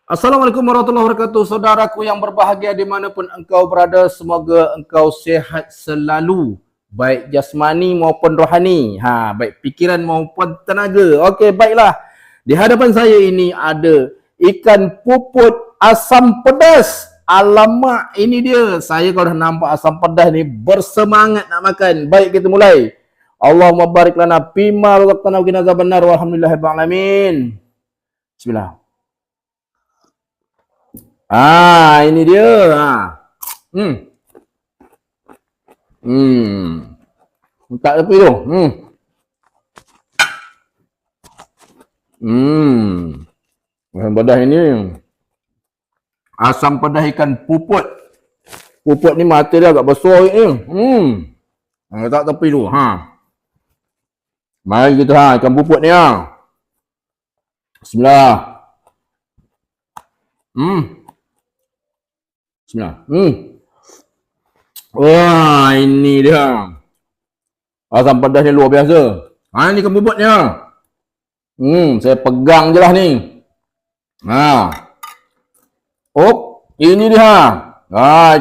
Assalamualaikum warahmatullahi wabarakatuh. Saudaraku yang berbahagia dimanapun engkau berada, semoga engkau sihat selalu, baik jasmani maupun rohani, baik pikiran maupun tenaga. Okey, baiklah. Di hadapan saya ini ada ikan puput asam pedas. Alamak, ini dia. Saya kalau dah nampak asam pedas ni bersemangat nak makan. Baik, kita mulai. Allahumma barik lana fima razaqtana wa qina azabannar walhamdulillahirabbil alamin. Bismillah. Ini dia. Tak tepi tu. Asam pedas ini. Asam pedas ikan puput. Puput ni mata dia agak besar ni. Tak tepi tu. Mari kita ikan puput ni Bismillah. Bismillah. Wah, ini dia. Asam pedas ni luar biasa. Ini ikan puputnya. Saya pegang je lah ni. Ini dia.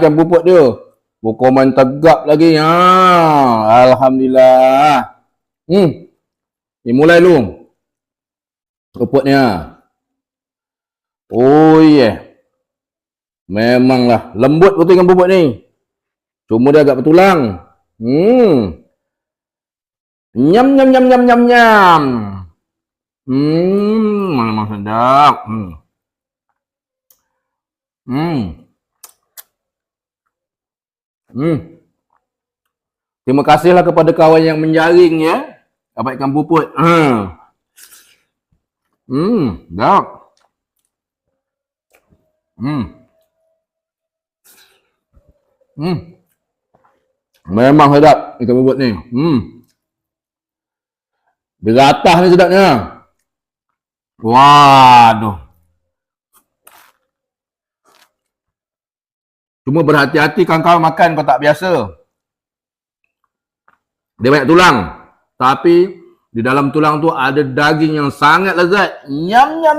Ikan puput dia. Bukoman tegap lagi. Alhamdulillah. Mulai dulu. Puputnya. Oh yeah. Memanglah lembut betul ikan puput ni. Cuma dia agak bertulang. Nyam nyam nyam nyam nyam nyam. Memang sedap. Terima kasihlah kepada kawan yang menjaring ya. Dapat ikan puput. Sedap. Memang sedap ikan puput ni. Beratah ni sedapnya. Waduh. Cuma berhati-hati kawan-kawan makan kalau tak biasa. Dia banyak tulang. Tapi di dalam tulang tu ada daging yang sangat lezat. Nyam nyam.